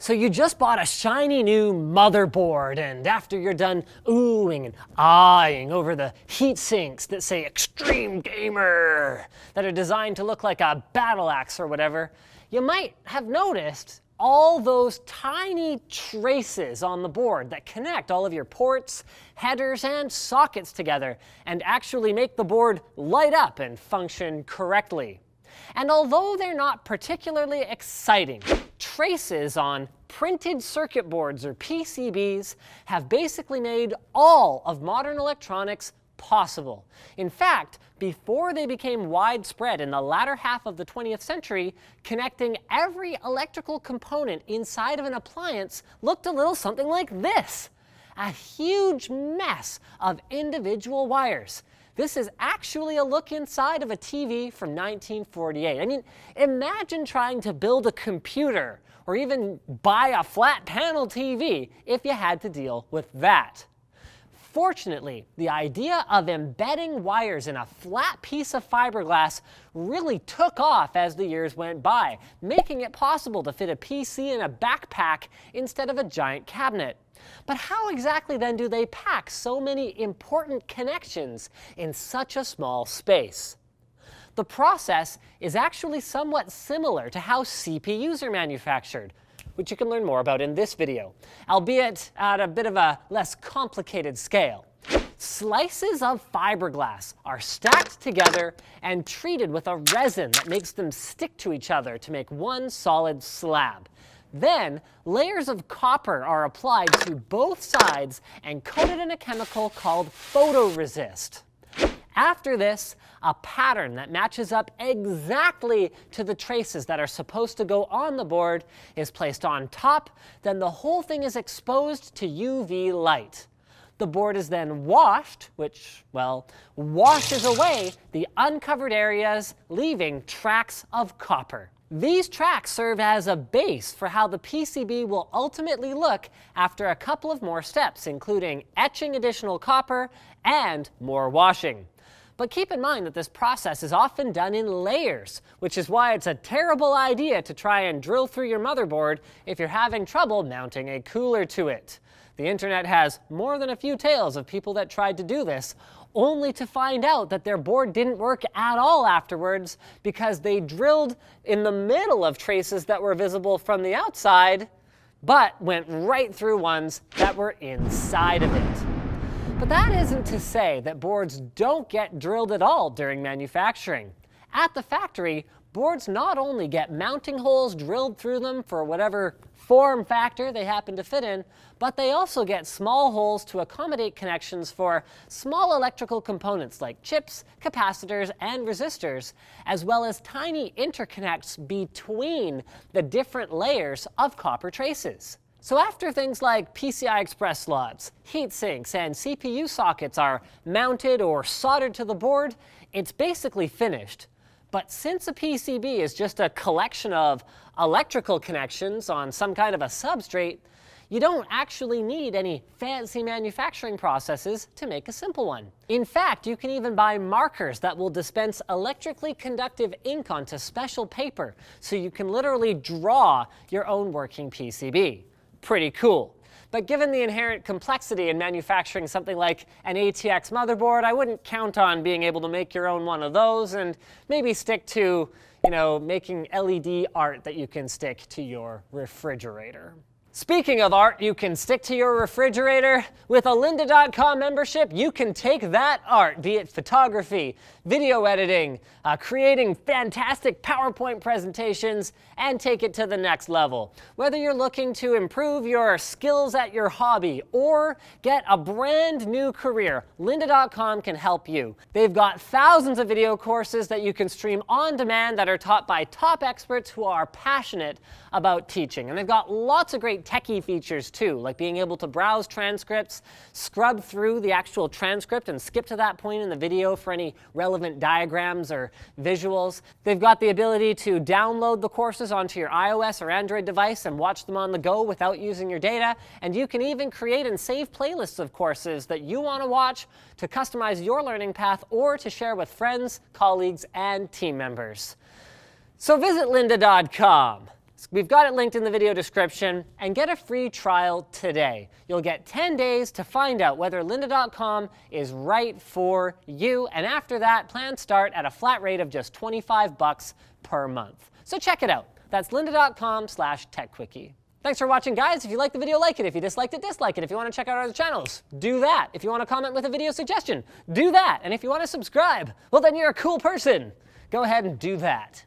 So you just bought a shiny new motherboard, and after you're done oohing and eyeing over the heat sinks that say Extreme Gamer, that are designed to look like a battle axe or whatever, you might have noticed all those tiny traces on the board that connect all of your ports, headers, and sockets together and actually make the board light up and function correctly. And although they're not particularly exciting, traces on printed circuit boards, or PCBs, have basically made all of modern electronics possible. In fact, before they became widespread in the latter half of the 20th century, connecting every electrical component inside of an appliance looked a little something like this: a huge mess of individual wires. This is actually a look inside of a TV from 1948. I mean, imagine trying to build a computer or even buy a flat panel TV if you had to deal with that. Fortunately, the idea of embedding wires in a flat piece of fiberglass really took off as the years went by, making it possible to fit a PC in a backpack instead of a giant cabinet. But how exactly then do they pack so many important connections in such a small space? The process is actually somewhat similar to how CPUs are manufactured, which you can learn more about in this video, albeit at a bit of a less complicated scale. Slices of fiberglass are stacked together and treated with a resin that makes them stick to each other to make one solid slab. Then, layers of copper are applied to both sides and coated in a chemical called photoresist. After this, a pattern that matches up exactly to the traces that are supposed to go on the board is placed on top. Then the whole thing is exposed to UV light. The board is then washed, which, well, washes away the uncovered areas, leaving tracks of copper. These tracks serve as a base for how the PCB will ultimately look after a couple of more steps, including etching additional copper and more washing. But keep in mind that this process is often done in layers, which is why it's a terrible idea to try and drill through your motherboard if you're having trouble mounting a cooler to it. The internet has more than a few tales of people that tried to do this, only to find out that their board didn't work at all afterwards because they drilled in the middle of traces that were visible from the outside, but went right through ones that were inside of it. But that isn't to say that boards don't get drilled at all during manufacturing. At the factory, boards not only get mounting holes drilled through them for whatever form factor they happen to fit in, but they also get small holes to accommodate connections for small electrical components like chips, capacitors, and resistors, as well as tiny interconnects between the different layers of copper traces. So after things like PCI Express slots, heat sinks, and CPU sockets are mounted or soldered to the board, it's basically finished. But since a PCB is just a collection of electrical connections on some kind of a substrate, you don't actually need any fancy manufacturing processes to make a simple one. In fact, you can even buy markers that will dispense electrically conductive ink onto special paper, so you can literally draw your own working PCB. Pretty cool. But given the inherent complexity in manufacturing something like an ATX motherboard, I wouldn't count on being able to make your own one of those, and maybe stick to, making LED art that you can stick to your refrigerator. Speaking of art you can stick to your refrigerator, with a lynda.com membership, you can take that art, be it photography, video editing, creating fantastic PowerPoint presentations, and take it to the next level. Whether you're looking to improve your skills at your hobby or get a brand new career, lynda.com can help you. They've got thousands of video courses that you can stream on demand that are taught by top experts who are passionate about teaching. And they've got lots of great techie features too, like being able to browse transcripts, scrub through the actual transcript and skip to that point in the video for any relevant diagrams or visuals. They've got the ability to download the courses onto your iOS or Android device and watch them on the go without using your data. And you can even create and save playlists of courses that you want to watch to customize your learning path or to share with friends, colleagues, and team members. So visit lynda.com. We've got it linked in the video description, and get a free trial today. You'll get 10 days to find out whether lynda.com is right for you, and after that, plans start at a flat rate of just $25 per month. So check it out. That's lynda.com/techquickie. Thanks for watching, guys. If you liked the video, like it. If you disliked it, dislike it. If you want to check out our other channels, do that. If you want to comment with a video suggestion, do that. And if you want to subscribe, well, then you're a cool person. Go ahead and do that.